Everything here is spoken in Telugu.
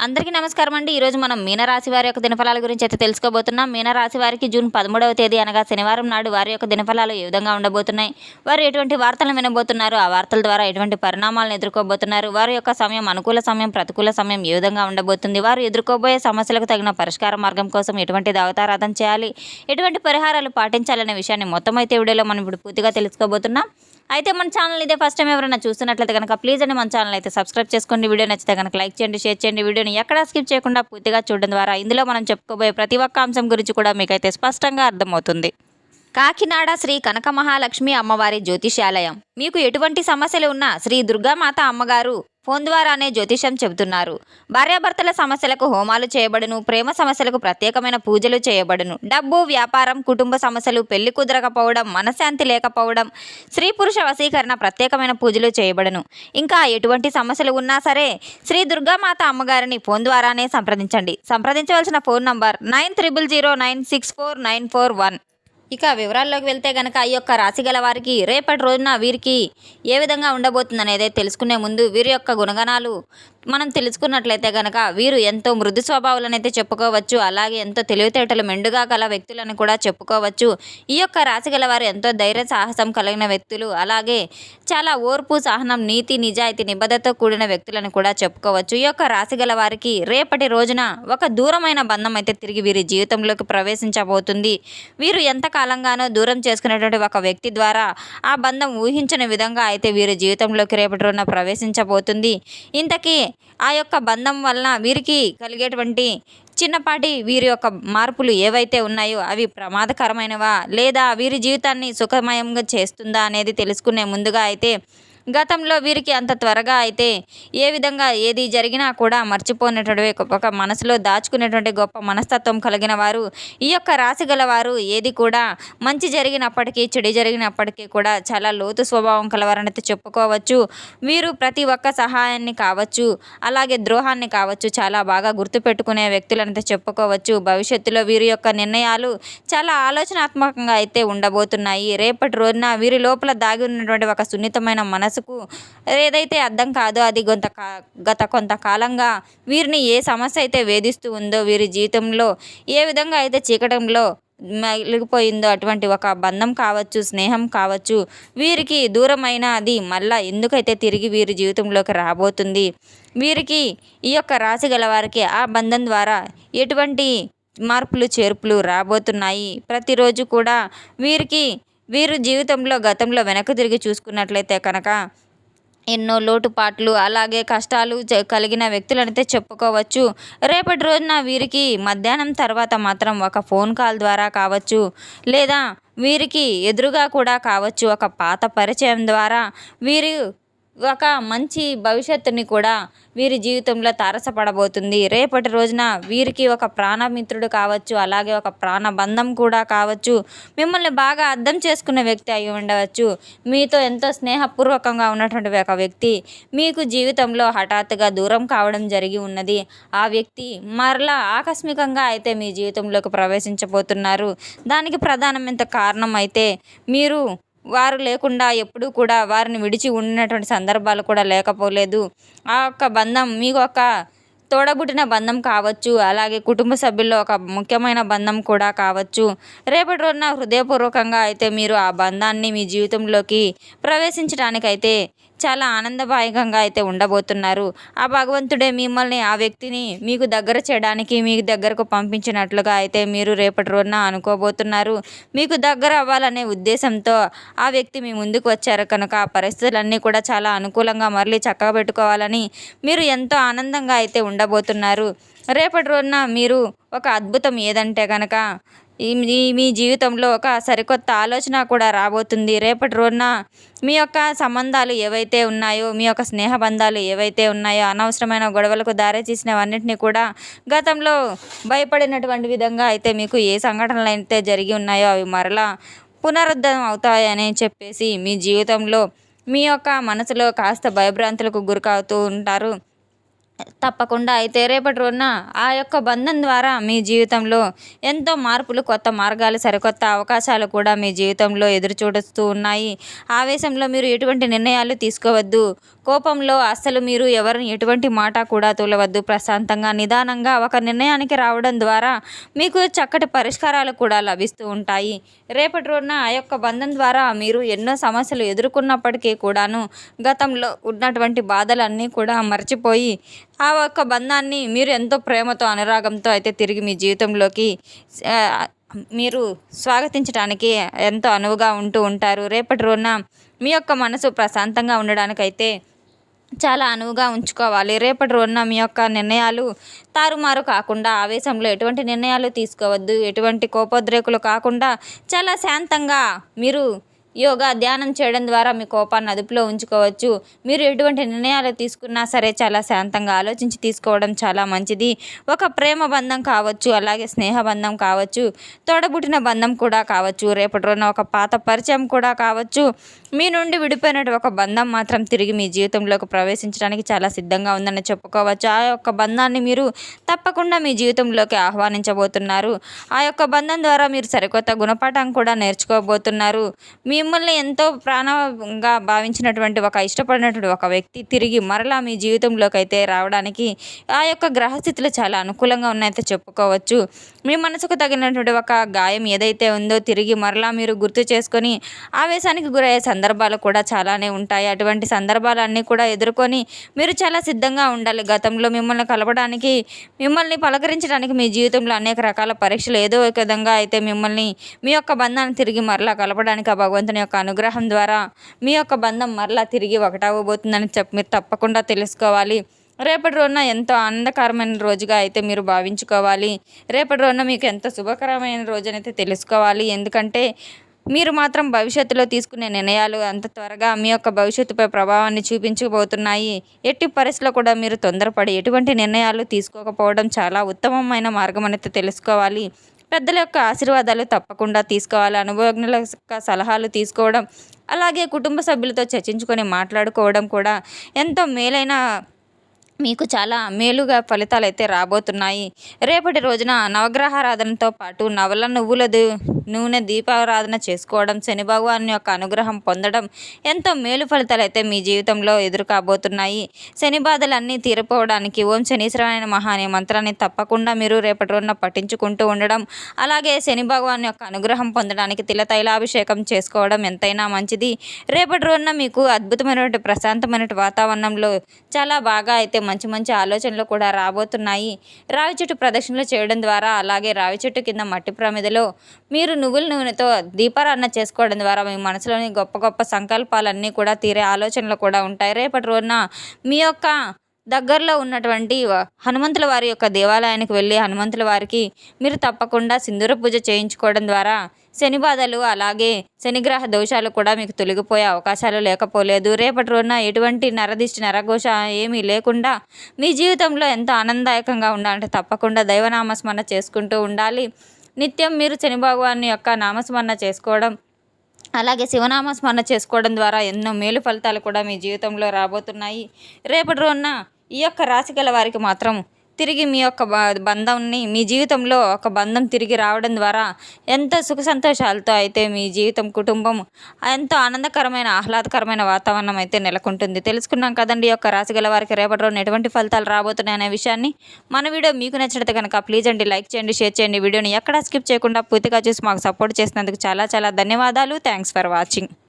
అందరికీ నమస్కారం అండి. ఈరోజు మనం మీనరాశి వారి యొక్క దినఫలాల గురించి అయితే తెలుసుకోబోతున్నాం. మీనరాశి వారికి జూన్ 13వ తేదీ అనగా శనివారం నాడు వారి యొక్క దినఫలాలు ఏ విధంగా ఉండబోతున్నాయి, వారు ఎటువంటి వార్తలను వినబోతున్నారు, ఆ వార్తల ద్వారా ఎటువంటి పరిణామాలను ఎదుర్కోబోతున్నారు, వారి యొక్క సమయం అనుకూల సమయం ప్రతికూల సమయం ఏ విధంగా ఉండబోతుంది, వారు ఎదుర్కోబోయే సమస్యలకు తగిన పరిష్కార మార్గం కోసం ఎటువంటి దేవతారాధన చేయాలి, ఎటువంటి పరిహారాలు పాటించాలనే విషయాన్ని మొత్తం అయితే వీడియోలో మనం ఇప్పుడు పూర్తిగా తెలుసుకోబోతున్నాం. అయితే మన ఛానల్ ఇదే ఫస్ట్ టైం ఎవరైనా చూస్తున్నట్లయితే కనుక ప్లీజ్ అండి మన ఛానల్ అయితే సబ్స్క్రైబ్ చేసుకోండి. వీడియో నచ్చితే కనుక లైక్ చేయండి, షేర్ చేయండి. వీడియోని ఎక్కడా స్కిప్ చేయకుండా పూర్తిగా చూడడం ద్వారా ఇందులో మనం చెప్పుకోబోయే ప్రతి ఒక్క అంశం గురించి కూడా మీకైతే స్పష్టంగా అర్థమవుతుంది. కాకినాడ శ్రీ కనక మహాలక్ష్మి అమ్మవారి జ్యోతిష్యాలయం. మీకు ఎటువంటి సమస్యలు ఉన్నా శ్రీ దుర్గామాత అమ్మగారు ఫోన్ ద్వారానే జ్యోతిషం చెబుతున్నారు. భార్యాభర్తల సమస్యలకు హోమాలు చేయబడును, ప్రేమ సమస్యలకు ప్రత్యేకమైన పూజలు చేయబడును, డబ్బు, వ్యాపారం, కుటుంబ సమస్యలు, పెళ్లి కుదరకపోవడం, మనశ్శాంతి లేకపోవడం, స్త్రీ పురుష వశీకరణ ప్రత్యేకమైన పూజలు చేయబడును. ఇంకా ఎటువంటి సమస్యలు ఉన్నా సరే శ్రీ దుర్గామాత అమ్మగారిని ఫోన్ ద్వారానే సంప్రదించండి. సంప్రదించవలసిన ఫోన్ నంబర్ 9009649441. ఇక వివరాల్లోకి వెళ్తే కనుక ఈ యొక్క రాశి గల వారికి రేపటి రోజున వీరికి ఏ విధంగా ఉండబోతుంది అనేది తెలుసుకునే ముందు వీరి యొక్క గుణగణాలు మనం తెలుసుకున్నట్లయితే కనుక వీరు ఎంతో మృదు స్వభావాలను అయితే చెప్పుకోవచ్చు. అలాగే ఎంతో తెలివితేటలు మెండుగా గల వ్యక్తులను కూడా చెప్పుకోవచ్చు. ఈ యొక్క రాశి గల వారు ఎంతో ధైర్య సాహసం కలిగిన వ్యక్తులు, అలాగే చాలా ఓర్పు, సహనం, నీతి, నిజాయితీ, నిబద్ధతతో కూడిన వ్యక్తులను కూడా చెప్పుకోవచ్చు. ఈ యొక్క రాశి గల వారికి రేపటి రోజున ఒక దూరమైన బంధం అయితే తిరిగి వీరి జీవితంలోకి ప్రవేశించబోతుంది. వీరు ఎంత కాలంగానో దూరం చేసుకునేటువంటి ఒక వ్యక్తి ద్వారా ఆ బంధం ఊహించిన విధంగా అయితే వీరి జీవితంలోకి రేపటి రోజున ప్రవేశించబోతుంది. ఇంతకీ ఆ యొక్క బంధం వలన వీరికి కలిగేటువంటి చిన్నపాటి వీరి యొక్క మార్పులు ఏవైతే ఉన్నాయో అవి ప్రమాదకరమైనవా లేదా వీరి జీవితాన్ని సుఖమయంగా చేస్తుందా అనేది తెలుసుకునే ముందుగా అయితే గతంలో వీరికి అంత త్వరగా అయితే ఏ విధంగా ఏది జరిగినా కూడా మర్చిపోయినటువంటి ఒక మనసులో దాచుకునేటువంటి గొప్ప మనస్తత్వం కలిగిన వారు ఈ యొక్క రాశి గల వారు. ఏది కూడా మంచి జరిగినప్పటికీ చెడు జరిగినప్పటికీ కూడా చాలా లోతు స్వభావం కలవారనైతే చెప్పుకోవచ్చు. వీరు ప్రతి ఒక్క సహాయాన్ని కావచ్చు, అలాగే ద్రోహాన్ని కావచ్చు చాలా బాగా గుర్తుపెట్టుకునే వ్యక్తులనైతే చెప్పుకోవచ్చు. భవిష్యత్తులో వీరి యొక్క నిర్ణయాలు చాలా ఆలోచనాత్మకంగా అయితే ఉండబోతున్నాయి. రేపటి రోజున వీరి లోపల దాగి ఉన్నటువంటి ఒక సున్నితమైన మనసుకు ఏదైతే అర్థం కాదో అది గత కొంతకాలంగా వీరిని ఏ సమస్య అయితే వేధిస్తూ ఉందో, వీరి జీవితంలో ఏ విధంగా అయితే చీకటంలో మిగిలిపోయిందో అటువంటి ఒక బంధం కావచ్చు, స్నేహం కావచ్చు, వీరికి దూరమైన అది మళ్ళా ఎందుకైతే తిరిగి వీరి జీవితంలోకి రాబోతుంది. వీరికి ఈ యొక్క రాశి గల వారికి ఆ బంధం ద్వారా ఎటువంటి మార్పులు చేర్పులు రాబోతున్నాయి. ప్రతిరోజు కూడా వీరు జీవితంలో గతంలో వెనక్కి తిరిగి చూసుకున్నట్లయితే కనుక ఎన్నో లోటుపాట్లు అలాగే కష్టాలు కలిగిన వ్యక్తులనైతే చెప్పుకోవచ్చు. రేపటి రోజున వీరికి మధ్యాహ్నం తర్వాత మాత్రం ఒక ఫోన్ కాల్ ద్వారా కావచ్చు, లేదా వీరికి ఎదురుగా కూడా కావచ్చు, ఒక పాత పరిచయం ద్వారా వీరు ఒక మంచి భవిష్యత్తుని కూడా వీరి జీవితంలో తారసపడబోతుంది. రేపటి రోజున వీరికి ఒక ప్రాణమిత్రుడు కావచ్చు, అలాగే ఒక ప్రాణబంధం కూడా కావచ్చు, మిమ్మల్ని బాగా అర్థం చేసుకున్న వ్యక్తి అయి ఉండవచ్చు. మీతో ఎంతో స్నేహపూర్వకంగా ఉన్నటువంటి ఒక వ్యక్తి మీకు జీవితంలో హఠాత్తుగా దూరం కావడం జరిగి ఉన్నది. ఆ వ్యక్తి మరలా ఆకస్మికంగా అయితే మీ జీవితంలోకి ప్రవేశించబోతున్నారు. దానికి ప్రధానమైన కారణం అయితే వారు లేకుండా ఎప్పుడూ కూడా వారిని విడిచి ఉన్నటువంటి సందర్భాలు కూడా లేకపోలేదు. ఆ యొక్క బంధం మీకు ఒక తోడబుట్టిన బంధం కావచ్చు, అలాగే కుటుంబ సభ్యుల్లో ఒక ముఖ్యమైన బంధం కూడా కావచ్చు. రేపటి రోజున హృదయపూర్వకంగా అయితే మీరు ఆ బంధాన్ని మీ జీవితంలోకి ప్రవేశించడానికైతే చాలా ఆనందదాయకంగా అయితే ఉండబోతున్నారు. ఆ భగవంతుడే మిమ్మల్ని ఆ వ్యక్తిని మీకు దగ్గర చేయడానికి మీ దగ్గరకు పంపించినట్లుగా అయితే మీరు రేపటి రోజున అనుకోబోతున్నారు. మీకు దగ్గర అవ్వాలనే ఉద్దేశంతో ఆ వ్యక్తి మీ ముందుకు వచ్చారు కనుక ఆ పరిస్థితులన్నీ కూడా చాలా అనుకూలంగా మళ్ళీ చక్కగా పెట్టుకోవాలని మీరు ఎంతో ఆనందంగా అయితే ఉండబోతున్నారు. రేపటి రోజున మీరు ఒక అద్భుతం ఏదంటే కనుక మీ జీవితంలో ఒక సరికొత్త ఆలోచన కూడా రాబోతుంది. రేపటి రోజున మీ యొక్క సంబంధాలు ఏవైతే ఉన్నాయో, మీ యొక్క స్నేహ బంధాలు ఏవైతే ఉన్నాయో, అనవసరమైన గొడవలకు దారి తీసినవన్నింటినీ కూడా గతంలో భయపడినటువంటి విధంగా అయితే మీకు ఏ సంఘటనలు అయితే జరిగి ఉన్నాయో అవి మరలా పునరుద్ధరణ అవుతాయని చెప్పేసి మీ జీవితంలో మీ యొక్క మనసులో కాస్త భయభ్రాంతులకు గురికావుతూ ఉంటారు. తప్పకుండా అయితే రేపటి రోజున ఆ యొక్క బంధం ద్వారా మీ జీవితంలో ఎంతో మార్పులు, కొత్త మార్గాలు, సరికొత్త అవకాశాలు కూడా మీ జీవితంలో ఎదురు చూడుస్తూ ఉన్నాయి. ఆవేశంలో మీరు ఎటువంటి నిర్ణయాలు తీసుకోవద్దు. కోపంలో అస్సలు మీరు ఎవరిని ఎటువంటి మాట కూడా తూలవద్దు. ప్రశాంతంగా నిదానంగా ఒక నిర్ణయానికి రావడం ద్వారా మీకు చక్కటి పరిష్కారాలు కూడా లభిస్తూ ఉంటాయి. రేపటి రోజున ఆ యొక్క బంధం ద్వారా మీరు ఎన్నో సమస్యలు ఎదుర్కొన్నప్పటికీ కూడాను గతంలో ఉన్నటువంటి బాధలన్నీ కూడా మర్చిపోయి ఆ ఒక్క బంధాన్ని మీరు ఎంతో ప్రేమతో అనురాగంతో అయితే తిరిగి మీ జీవితంలోకి మీరు స్వాగతించడానికి ఎంతో అనువుగా ఉంటూ ఉంటారు. రేపటి రోజున మీ యొక్క మనసు ప్రశాంతంగా ఉండడానికైతే చాలా అనువుగా ఉంచుకోవాలి. రేపటి రోజున మీ యొక్క నిర్ణయాలు తారుమారు కాకుండా ఆవేశంలో ఎటువంటి నిర్ణయాలు తీసుకోవద్దు. ఎటువంటి కోపోద్రేకులు కాకుండా చాలా శాంతంగా మీరు యోగా ధ్యానం చేయడం ద్వారా మీ కోపాన్ని అదుపులో ఉంచుకోవచ్చు. మీరు ఎటువంటి నిర్ణయాలు తీసుకున్నా సరే చాలా శాంతంగా ఆలోచించి తీసుకోవడం చాలా మంచిది. ఒక ప్రేమ బంధం కావచ్చు, అలాగే స్నేహ బంధం కావచ్చు, తోడబుట్టిన బంధం కూడా కావచ్చు, రేపటి రోజున ఒక పాత పరిచయం కూడా కావచ్చు. మీ నుండి విడిపోయినట్టు ఒక బంధం మాత్రం తిరిగి మీ జీవితంలోకి ప్రవేశించడానికి చాలా సిద్ధంగా ఉందని చెప్పుకోవచ్చు. ఆ యొక్క బంధాన్ని మీరు తప్పకుండా మీ జీవితంలోకి ఆహ్వానించబోతున్నారు. ఆ యొక్క బంధం ద్వారా మీరు సరికొత్త గుణపాఠం కూడా నేర్చుకోబోతున్నారు. మిమ్మల్ని ఎంతో ప్రాణంగా భావించినటువంటి ఒక ఇష్టపడినటువంటి ఒక వ్యక్తి తిరిగి మరలా మీ జీవితంలోకి అయితే రావడానికి ఆ యొక్క గ్రహస్థితులు చాలా అనుకూలంగా ఉన్నాయైతే చెప్పుకోవచ్చు. మీ మనసుకు తగినటువంటి ఒక గాయం ఏదైతే ఉందో తిరిగి మరలా మీరు గుర్తు చేసుకొని ఆవేశానికి గురయ్యే సందర్భాలు కూడా చాలానే ఉంటాయి. అటువంటి సందర్భాలన్నీ కూడా ఎదుర్కొని మీరు చాలా సిద్ధంగా ఉండాలి. గతంలో మిమ్మల్ని కలపడానికి, మిమ్మల్ని పలకరించడానికి మీ జీవితంలో అనేక రకాల పరీక్షలు ఏదో ఒక విధంగా అయితే మిమ్మల్ని మీ యొక్క బంధాన్ని తిరిగి మరలా కలపడానికి ఆ భగవంతుని యొక్క అనుగ్రహం ద్వారా మీ యొక్క బంధం మరలా తిరిగి ఒకటవబోతుందని మీరు తప్పకుండా తెలుసుకోవాలి. రేపటి రోజున ఎంతో ఆనందకరమైన రోజుగా అయితే మీరు భావించుకోవాలి. రేపటి రోజున మీకు ఎంత శుభకరమైన రోజునైతే తెలుసుకోవాలి. ఎందుకంటే మీరు మాత్రం భవిష్యత్తులో తీసుకునే నిర్ణయాలు అంత త్వరగా మీ యొక్క భవిష్యత్తుపై ప్రభావాన్ని చూపించబోతున్నాయి. ఎట్టి పరిస్థితుల్లో కూడా మీరు తొందరపడి ఎటువంటి నిర్ణయాలు తీసుకోకపోవడం చాలా ఉత్తమమైన మార్గం అనేది తెలుసుకోవాలి. పెద్దల యొక్క ఆశీర్వాదాలు తప్పకుండా తీసుకోవాలి. అనుభవజ్ఞుల యొక్క సలహాలు తీసుకోవడం, అలాగే కుటుంబ సభ్యులతో చర్చించుకొని మాట్లాడుకోవడం కూడా ఎంతో మేలైన మీకు చాలా మేలుగా ఫలితాలు అయితే రాబోతున్నాయి. రేపటి రోజున నవగ్రహారాధనతో పాటు నవల నూనె దీపారాధన చేసుకోవడం, శని భగవాన్ యొక్క అనుగ్రహం పొందడం ఎంతో మేలు ఫలితాలు అయితే మీ జీవితంలో ఎదురు కాబోతున్నాయి. శని బాధలన్నీ తీరిపోవడానికి ఓం శనీశ్వరాయ నమః అనే మంత్రాన్ని తప్పకుండా మీరు రేపటి రోజున పఠించుకుంటూ ఉండడం, అలాగే శని భగవాన్ యొక్క అనుగ్రహం పొందడానికి తైలాభిషేకం చేసుకోవడం ఎంతైనా మంచిది. రేపటి రోజున మీకు అద్భుతమైనటువంటి ప్రశాంతమైన వాతావరణంలో చాలా బాగా అయితే మంచి మంచి ఆలోచనలు కూడా రాబోతున్నాయి. రావి చెట్టు ప్రదక్షిణలు చేయడం ద్వారా, అలాగే రావి చెట్టు కింద మట్టి ప్రమిదలో మీరు నువ్వుల నూనెతో దీపారాధన చేసుకోవడం ద్వారా మీ మనసులోని గొప్ప గొప్ప సంకల్పాలన్నీ కూడా తీరే ఆలోచనలు కూడా ఉంటాయి. రేపటి రోజున మీ యొక్క దగ్గరలో ఉన్నటువంటి హనుమంతుల వారి యొక్క దేవాలయానికి వెళ్ళి హనుమంతుల వారికి మీరు తప్పకుండా సింధూర పూజ చేయించుకోవడం ద్వారా శని బాధలు, అలాగే శనిగ్రహ దోషాలు కూడా మీకు తొలగిపోయే అవకాశాలు లేకపోలేదు. రేపటి రోజున ఎటువంటి నరదిష్టి నరఘోష ఏమీ లేకుండా మీ జీవితంలో ఎంతో ఆనందదాయకంగా ఉండాలంటే తప్పకుండా దైవనామస్మరణ చేసుకుంటూ ఉండాలి. నిత్యం మీరు శని భగవాన్ యొక్క నామస్మరణ చేసుకోవడం, అలాగే శివనామస్మరణ చేసుకోవడం ద్వారా ఎన్నో మేలు ఫలితాలు కూడా మీ జీవితంలో రాబోతున్నాయి. రేపటి రోజున ఈ యొక్క రాశి గల వారికి మాత్రం తిరిగి మీ యొక్క బంధాన్ని మీ జీవితంలో ఒక బంధం తిరిగి రావడం ద్వారా ఎంతో సుఖ సంతోషాలతో అయితే మీ జీవితం, కుటుంబం ఎంతో ఆనందకరమైన ఆహ్లాదకరమైన వాతావరణం అయితే నెలకొంటుంది. తెలుసుకున్నాం కదండి ఈ యొక్క రాశి గల వారికి రేపటి రోజున ఎటువంటి ఫలితాలు రాబోతున్నాయి అనే విషయాన్ని. మన వీడియో మీకు నచ్చినట్లయితే కనుక ప్లీజ్ అండి లైక్ చేయండి, షేర్ చేయండి. వీడియోని ఎక్కడా స్కిప్ చేయకుండా పూర్తిగా చూసి మాకు సపోర్ట్ చేసినందుకు చాలా చాలా ధన్యవాదాలు. Thanks for watching.